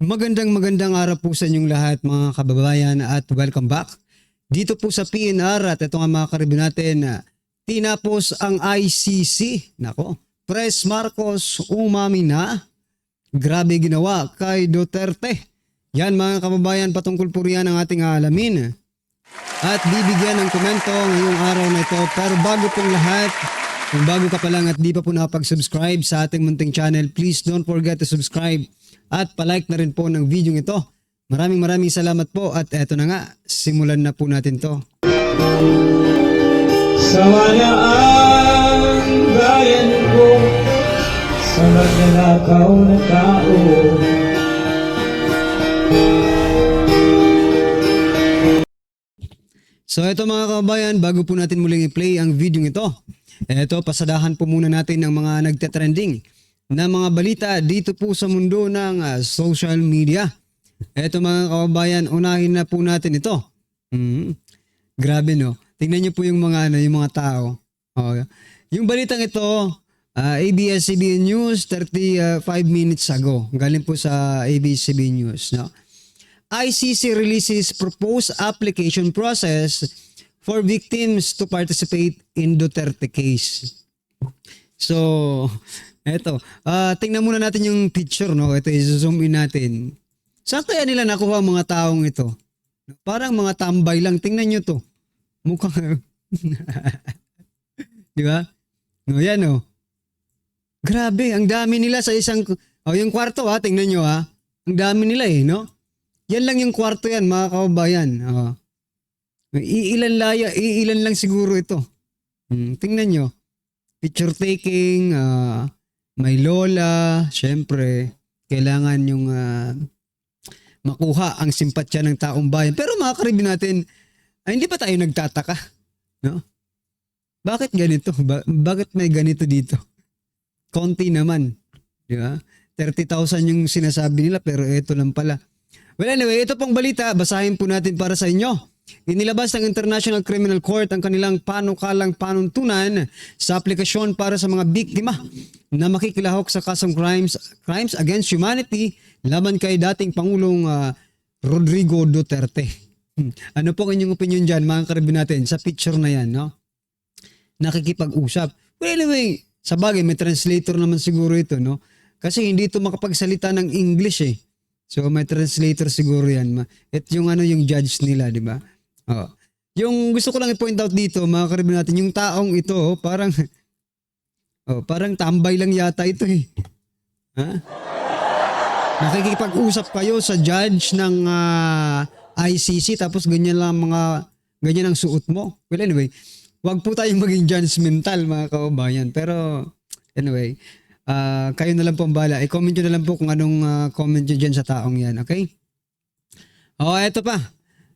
Magandang araw po sa inyong lahat mga kababayan at welcome back dito po sa PNR at ito nga mga karibin natin tinapos ang ICC. Nako, Pres Marcos umami na. Grabe ginawa kay Duterte. Yan mga kababayan, patungkol po riyan ang ating alamin at bibigyan ng komento ngayong araw na ito. Pero bago pong lahat, kung bago ka pa lang at di pa po nakapag-subscribe sa ating munting channel, please don't forget to subscribe at palike na rin po ng video ito. Maraming salamat po at eto na nga, simulan na po natin to. Sana ang bayan ko sa magnanakaw na tao. So ito mga kababayan, bago po natin muling i-play ang video ito, eto pasadahan po muna natin ang mga nagte-trending na mga balita dito po sa mundo ng social media. Eto mga kababayan, unahin na po natin ito. Grabe no. Tingnan niyo po yung mga yung mga tao. Yung balitang ito, ABS-CBN News 35 minutes ago. Galing po sa ABS-CBN News, no. ICC releases proposed application process for victims to participate in Duterte case. So, eto. Tingnan muna natin yung picture, no. Ito, i-zoom in natin. Saan kaya nila nakuha ang mga taong ito? Parang mga tambay lang. Tingnan nyo to. Mukhang... Di ba? No, yan, no. Grabe, ang dami nila sa isang... yung kwarto, tingnan nyo, Ang dami nila, no? Yan lang yung kwarto yan, mga kababayan. Iilan lang siguro ito. Tingnan nyo. Picture taking, may lola, syempre, kailangan yung makuha ang simpatsya ng taong bayan. Pero mga karibin natin, hindi pa tayo nagtataka? No? Bakit ganito? Bakit may ganito dito? Konti naman. Di ba? 30,000 yung sinasabi nila pero ito lang pala. Well anyway, ito pong balita, basahin po natin para sa inyo. Inilabas ng International Criminal Court ang kanilang panukalang panuntunan sa aplikasyon para sa mga biktima na makikilahok sa kasong crimes against humanity laban kay dating Pangulong Rodrigo Duterte. Ano po ang inyong opinion dyan mga karibin natin sa picture na yan, no? Nakikipag-usap. Well anyway, sa bagay may translator naman siguro ito, no? Kasi hindi ito makapagsalita ng English eh. So may translator siguro yan. At yung yung judge nila, di ba? Yung gusto ko lang i-point out dito, mga karibin natin, yung taong ito, parang tambay lang yata ito eh. Nakikipag-usap kayo sa judge ng ICC tapos ganyan ang suot mo. Well anyway, wag po tayong maging judgmental mga kababayan. Pero anyway, kayo na lang po ang bahala. I-comment nyo na lang po kung anong comment nyo dyan sa taong yan. Okay? Eto pa.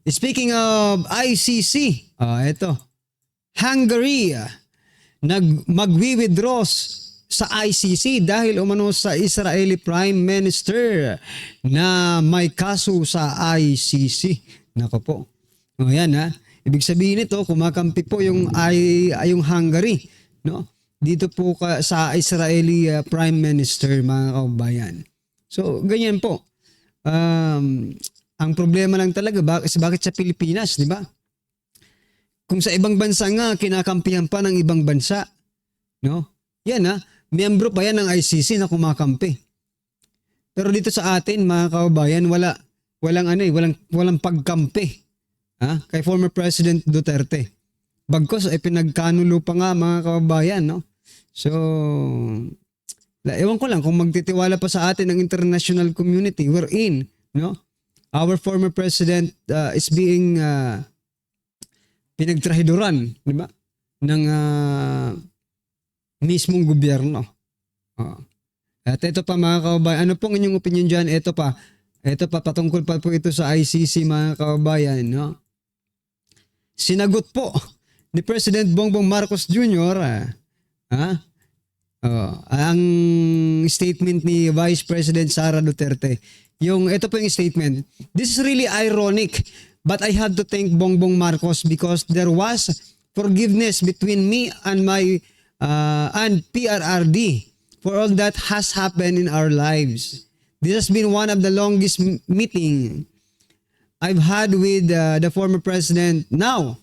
Speaking of ICC, eto. Hungary magwi-withdraw sa ICC dahil umano sa Israeli Prime Minister na may kaso sa ICC. Nako po. Yan Ibig sabihin nito, kumakampi po yung Hungary, no? Dito po sa Israeli Prime Minister, mga kababayan. So, ganyan po. Ang problema lang talaga, bakit sa Pilipinas, di ba? Kung sa ibang bansa nga, kinakampihan pa ng ibang bansa. No? Yan miyembro pa yan ng ICC na kumakampi. Pero dito sa atin, mga kababayan, walang pagkampi. Kay former President Duterte. Bagkos ay pinagkanulo pa nga mga kababayan, no? So, ewan ko lang kung magtitiwala pa sa atin ng international community. We're in, no? Our former president is being pinagtrahidoran, di ba? Ng mismong gobyerno. At ito pa mga kababayan, ano pong inyong opinion dyan? Ito pa patungkol pa po ito sa ICC mga kababayan, no? Sinagot po ni President Bongbong Marcos Jr. Ang statement ni Vice President Sara Duterte. Ito po yung statement. This is really ironic, but I had to thank Bongbong Marcos because there was forgiveness between me and my and PRRD for all that has happened in our lives. This has been one of the longest meeting I've had with the former president. Now,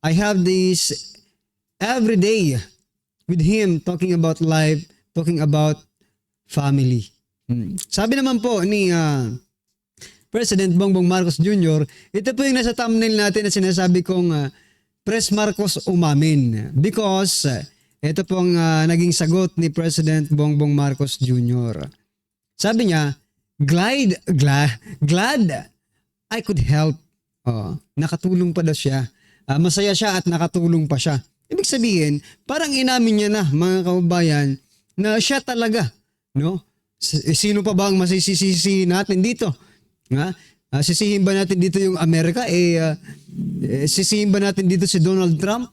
I have this every day with him talking about life, talking about family. Sabi naman po ni President Bongbong Marcos Jr., ito po yung nasa thumbnail natin na sinasabi kong Pres Marcos umamin. Because ito pong naging sagot ni President Bongbong Marcos Jr. Sabi niya, glad I could help. Nakatulong pa daw siya. Masaya siya at nakatulong pa siya. Ibig sabihin, parang inamin niya na, mga kababayan, na siya talaga, no? Sino pa ba ang masisisi natin dito? Sisihin ba natin dito yung Amerika? Sisihin ba natin dito si Donald Trump?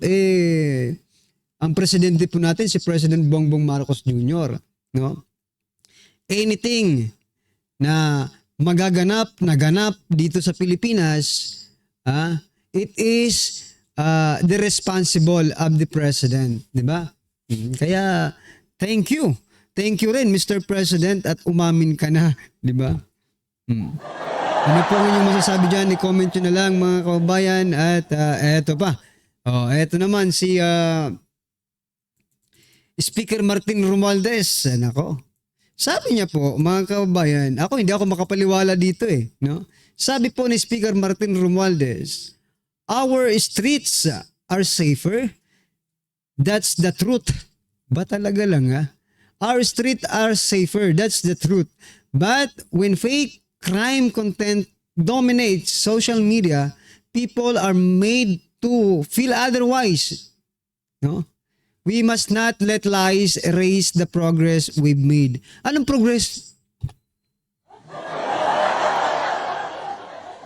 Ang presidente po natin, si President Bongbong Marcos Jr. No? Anything na naganap dito sa Pilipinas, it is the responsible of the president, di ba? Kaya thank you rin Mr. President at umamin ka na, di ba? Ano po ang inyong masasabi dyan? I-comment nyo na lang mga kababayan. At eto pa, eto naman si Speaker Martin Romualdez. Nako, sabi niya po, mga kababayan, hindi ako makapaliwala dito no? Sabi po ni Speaker Martin Romualdez, our streets are safer. That's the truth. Ba talaga lang Our streets are safer. That's the truth. But when fake crime content dominates social media, people are made to feel otherwise. No? We must not let lies erase the progress we've made. Anong progress?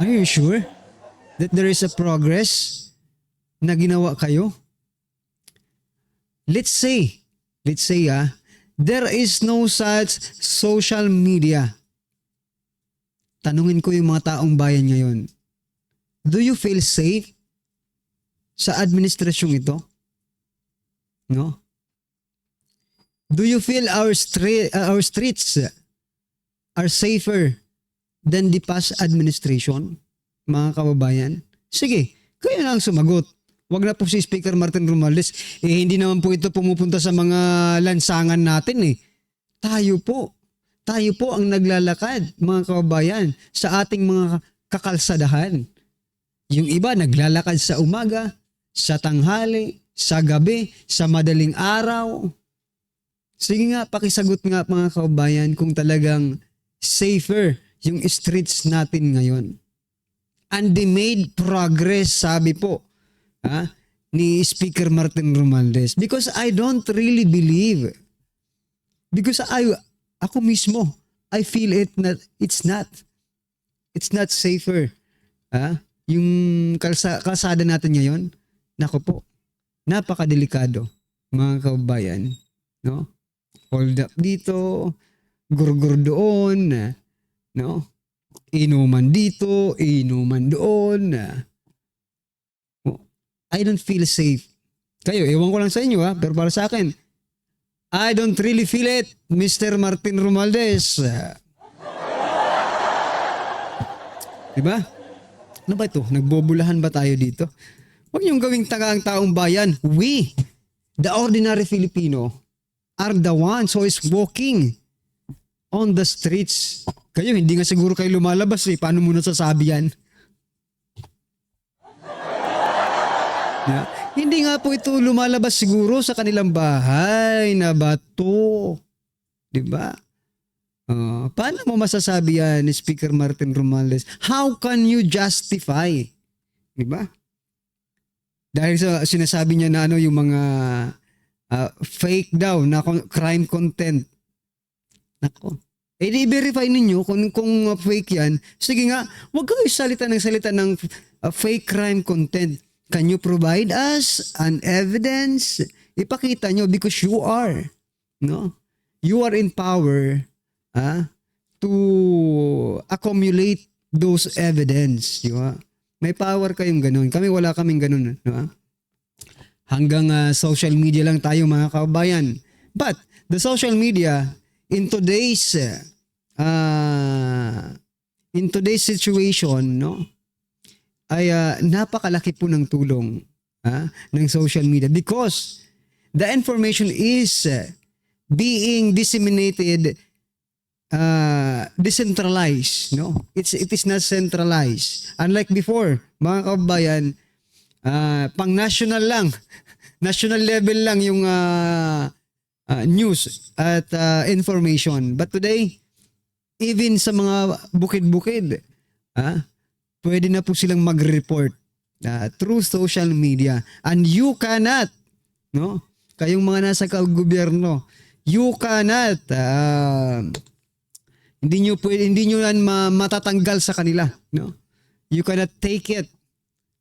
Are you sure that there is a progress na ginawa kayo? Let's say there is no such social media. Tanungin ko yung mga taong bayan ngayon. Do you feel safe sa administrasyong ito? No? Do you feel our streets are safer than the past administration, mga kababayan? Sige, kayo na ang sumagot. Wag na po si Speaker Martin Romualdez. Hindi naman po ito pumupunta sa mga lansangan natin Tayo po ang naglalakad, mga kababayan, sa ating mga kakalsadahan. Yung iba naglalakad sa umaga, sa tanghali, sa gabi, sa madaling araw. Sige nga, pakisagot nga mga kababayan kung talagang safer yung streets natin ngayon. And they made progress, sabi po ni Speaker Martin Romualdez. Because I don't really believe. Because ako mismo, I feel it's not safer. Yung kalsada natin ngayon, nako po, napakadelikado, mga kababayan, no? Hold up dito, gurgur doon, no? Inuman dito, inuman doon. I don't feel safe. Kayo, ewan ko lang sa inyo pero para sa akin, I don't really feel it, Mr. Martin Romualdez. Diba? Ano ba ito? Nagbobulahan ba tayo dito? Huwag niyong gawing taga ang taong bayan. We, the ordinary Filipino, are the ones who is walking on the streets. Kayo, hindi nga siguro kayo lumalabas Paano mo nasasabi yan? Hindi nga po ito lumalabas siguro sa kanilang bahay na bato. Diba? Paano mo masasabi yan ni Speaker Martin Romualdez? How can you justify? Diba? Dahil sa sinasabi niya na yung mga fake daw na crime content. Nako. I-verify ninyo kung fake yan. Sige nga, huwag kayo salita ng fake crime content. Can you provide us an evidence? Ipakita nyo because you are. No? You are in power to accumulate those evidence. Diba? May power kayong ganun. Kami wala kaming ganun. Diba? Hanggang social media lang tayo mga kababayan. But the social media in today's in today's situation, no, ay napakalaki po ng tulong ng social media because the information is being disseminated decentralized, no? It is not centralized. Unlike before, mga kababayan, pang national lang, national level lang yung news at information. But today, even sa mga bukid-bukid, pwede na po silang mag-report through social media. And you cannot, no? Kayong mga nasa gobyerno, you cannot, hindi nyo yan matatanggal sa kanila, no? You cannot take it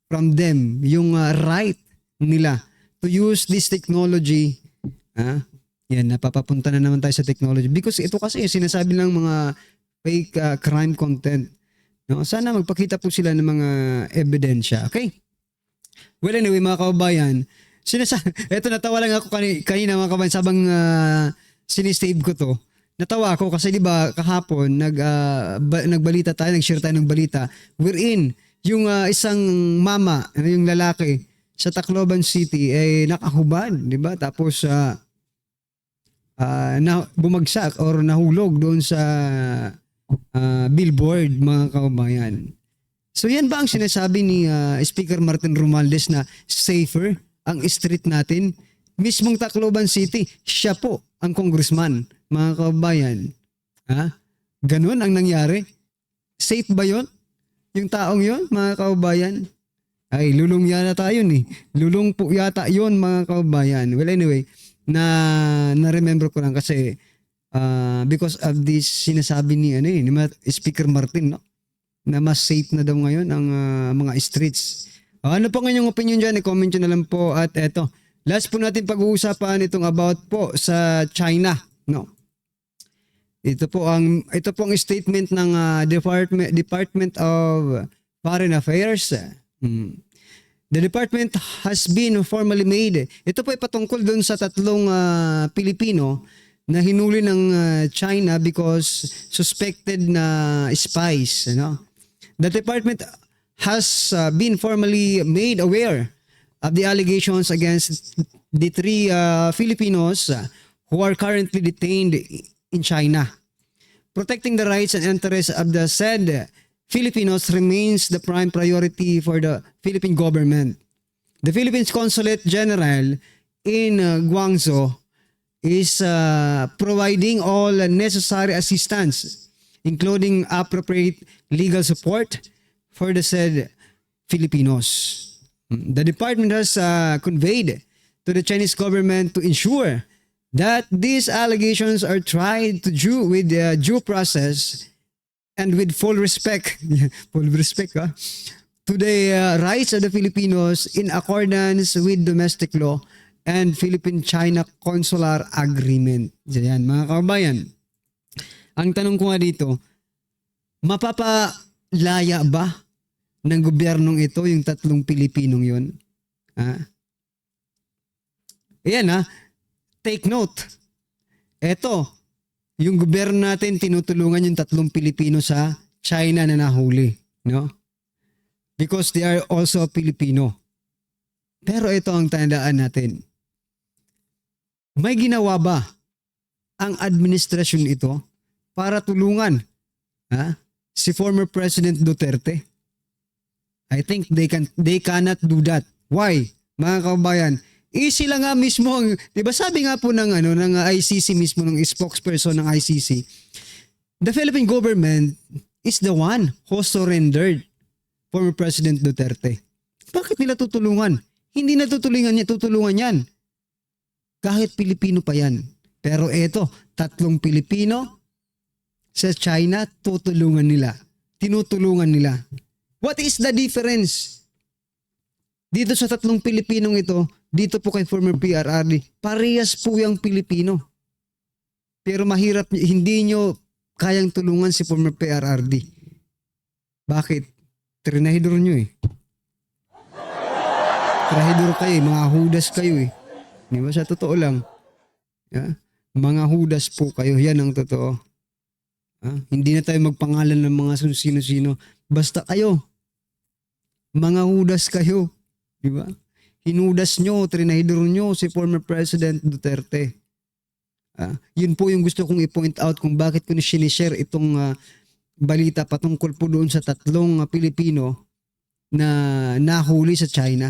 from them, yung right nila to use this technology. Yan, napapapunta na naman tayo sa technology. Because ito kasi sinasabi ng mga fake crime content. No? Sana magpakita po sila ng mga ebidensya. Okay? Well, anyway, mga kababayan, eto natawa lang ako kanina mga kababayan, sabang sinistave ko to. Natawa ako kasi di ba kahapon nagbalita tayo, nag-share tayo ng balita wherein yung isang mama, yung lalaki sa Tacloban City ay nakahubad, di ba? Tapos bumagsak or nahulog doon sa billboard, mga kababayan. So yan ba ang sinasabi ni Speaker Martin Romualdez na safer ang street natin? Mismong Tacloban City, siya po ang congressman, mga kababayan. Ganun ang nangyari? Safe ba yon? Yung taong yon, mga kababayan? Ay, lulong yata yun eh. Lulong po yata yun, mga kababayan. Well, anyway, na-remember ko lang kasi because of this sinasabi ni Speaker Martin, no? Na mas safe na daw ngayon ang mga streets. Ano po ngayon yung opinion dyan? I-comment nyo na lang po. At eto, last po natin pag-uusapan itong about po sa China, no? Ito po ang statement ng Department of Foreign Affairs. The department has been formally made. Ito po ay patungkol doon sa tatlong Pilipino na hinuli ng China because suspected na spies, no? The department has been formally made aware of the allegations against the three Filipinos who are currently detained in China. Protecting the rights and interests of the said Filipinos remains the prime priority for the Philippine government. The Philippines Consulate General in Guangzhou is providing all necessary assistance, including appropriate legal support for the said Filipinos. The department has conveyed to the Chinese government to ensure that these allegations are tried with due process and with full respect, to the rights of the Filipinos in accordance with domestic law and Philippine-China Consular Agreement. Yan, mga kababayan. Ang tanong ko nga dito, mapapalaya ba ng gobyernong ito yung tatlong Pilipinong yun? Ayan take note. Eto, yung gobyerno natin tinutulungan yung tatlong Pilipino sa China na nahuli, no? Because they are also Filipino. Pero ito ang tandaan natin. May ginawa ba ang administrasyon ito para tulungan si former President Duterte? I think they cannot do that. Why? Mga kababayan, sila nga mismo ang, 'di ba sabi nga po ng ICC mismo, ng spokesperson ng ICC, the Philippine government is the one who surrendered former President Duterte. Bakit nila tutulungan? Hindi na tutulungan yan. Kahit Pilipino pa yan. Pero eto, tatlong Pilipino sa China, tutulungan nila. Tinutulungan nila. What is the difference? Dito sa tatlong Pilipinong ito, dito po kay former PRRD, parehas po yung Pilipino. Pero mahirap, hindi nyo kayang tulungan si former PRRD. Bakit? Trinahidor nyo eh. Trahidor kayo, mga hudas kayo eh. Di ba? Sa totoo lang. Yeah? Mga hudas po kayo, yan ang totoo. Hindi na tayo magpangalan ng mga sino-sino. Basta kayo, mga hudas kayo. Di ba? Hinudas nyo, trinahidor nyo si former President Duterte. Yun po yung gusto kong i-point out kung bakit ko sinishare itong balita patungkol po doon sa tatlong Pilipino na nahuli sa China.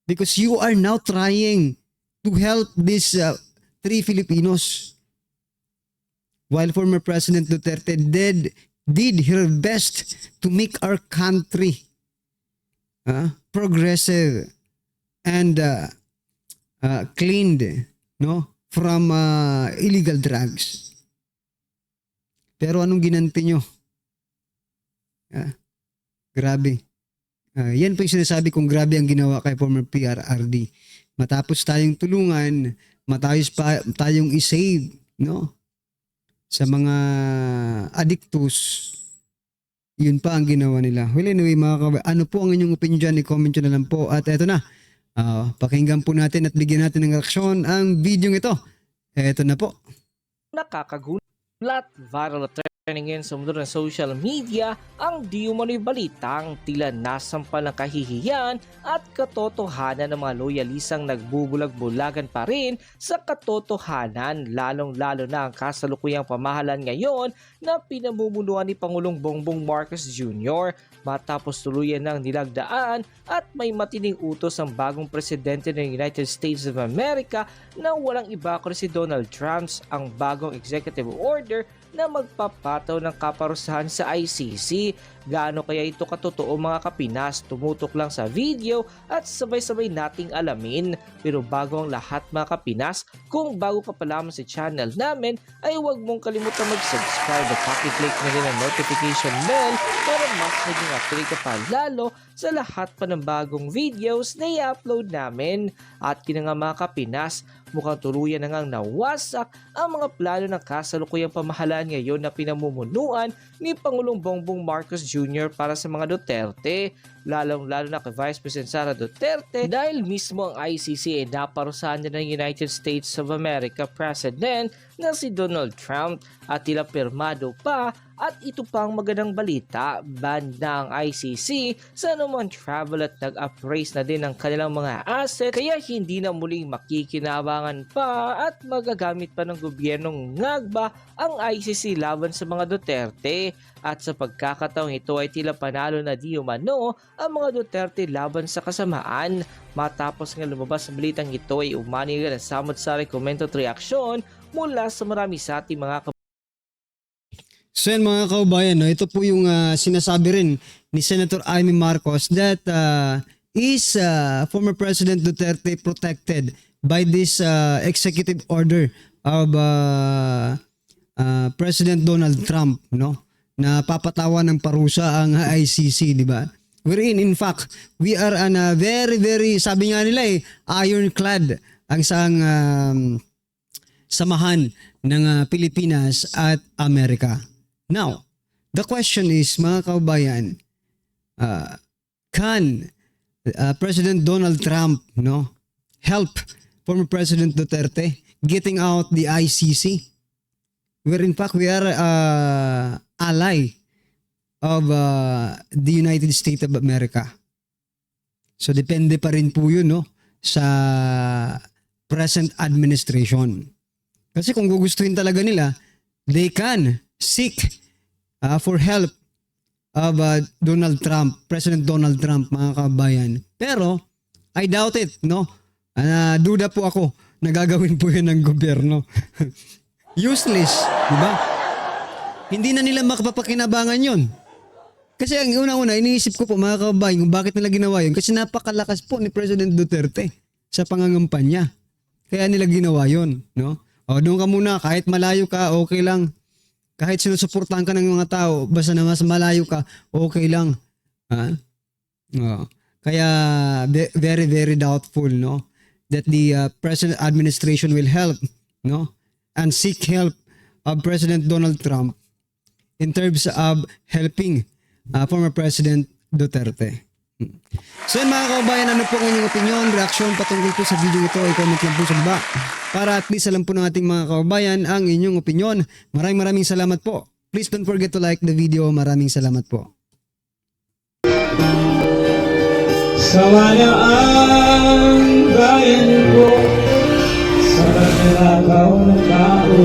Because you are now trying to help these 3 Filipinos. While former President Duterte did her best to make our country progressive and cleaned, no, from illegal drugs. Pero anong ginanti nyo? Grabe. Yan po yung sinasabi kong grabe ang ginawa kay former PRRD. Matapos tayong tulungan, matayos pa tayong isave, no? Sa mga addictus, yun pa ang ginawa nila. Well, anyway, ano po ang inyong opinion dyan? I-comment nyo na lang po. At eto na, pakinggan po natin at bigyan natin ng reaksyon ang video ito. Eto na po. Nakakagulat, viral at trending ngayon sa mundo ng social media ang di umano'y balitang tila nasampal ng kahihiyan at katotohanan ng mga loyalisang nagbubulag-bulagan pa rin sa katotohanan, lalong-lalo na ang kasalukuyang pamahalaan ngayon na pinamumunuan ni Pangulong Bongbong Marcos Jr. matapos tuluyan ng nilagdaan at may matining utos ang bagong presidente ng United States of America na walang iba kundi si Donald Trump ang bagong executive order na magpapataw ng kaparusahan sa ICC. Gaano kaya ito katotoo mga kapinas? Tumutok lang sa video at sabay-sabay nating alamin. Pero bago ang lahat mga kapinas, kung bago ka pa lamang sa channel namin, ay huwag mong kalimutan mag-subscribe at pakiclick na rin ang notification bell para mas maging update ka pa lalo sa lahat pa ng bagong videos na i-upload namin. At kina nga mga kapinas, mukhang tuluyan na ngang nawasak ang mga plano ng kasalukuyang pamahalaan ngayon na pinamumunuan ni Pangulong Bongbong Marcos Jr. para sa mga Duterte, lalong-lalo na kay Vice President Sara Duterte dahil mismo ang ICC ay naparusahan na ng United States of America President na si Donald Trump at tila pirmado pa. At ito pang magandang balita, ban na ang ICC sa anumang travel at nag-appraise na din ang kanilang mga asset kaya hindi na muling makikinabangan pa at magagamit pa ng gobyernong ngagba ang ICC laban sa mga Duterte. At sa pagkakataong ito ay tila panalo na di umano ang mga Duterte laban sa kasamaan. Matapos nga lumabas sa balitang ito ay umani na samot-saring komento at reaksyon mula sa marami sa ating mga So yan mga kaubayan, no? Ito po yung sinasabi rin ni Senator Amy Marcos that is former President Duterte protected by this executive order of President Donald Trump, no? Na papatawan ng parusa ang ICC, di ba? Wherein in fact, we are on a very, very, sabi nga nila ironclad ang isang samahan ng Pilipinas at Amerika. Now, the question is, mga kaubayan, can President Donald Trump, no, help former President Duterte getting out the ICC? Where in fact we are ally of the United States of America. So depende pa rin po yun, no, sa present administration. Kasi kung gugustuhin talaga nila, they can seek for help of Donald Trump, President Donald Trump, mga kabayan. Pero, I doubt it, no? Duda po ako na gagawin po yun ng gobyerno. Useless, di ba? Hindi na nila makapapakinabangan yun. Kasi ang una-una, iniisip ko po mga kabayan kung bakit nila ginawa yun. Kasi napakalakas po ni President Duterte sa pangangampanya. Kaya nila ginawa yun, no? O, doon ka muna, kahit malayo ka, okay lang. Kahit sinusuportahan ka ng mga tao, basta na mas malayo ka, okay lang. Kaya very, very doubtful, no? That the present administration will help, no? And seek help of President Donald Trump in terms of helping former President Duterte. So yun mga kaubayan, ano po ang inyong opinion, reaksyon patungkol po sa video ito, i-comment lang po sa baba para at least alam po ng ating mga kaubayan ang inyong opinion. Maraming salamat po. Please don't forget to like the video. Maraming salamat po. Sawa na ang bayan ko sa pagnanakaw ng tao.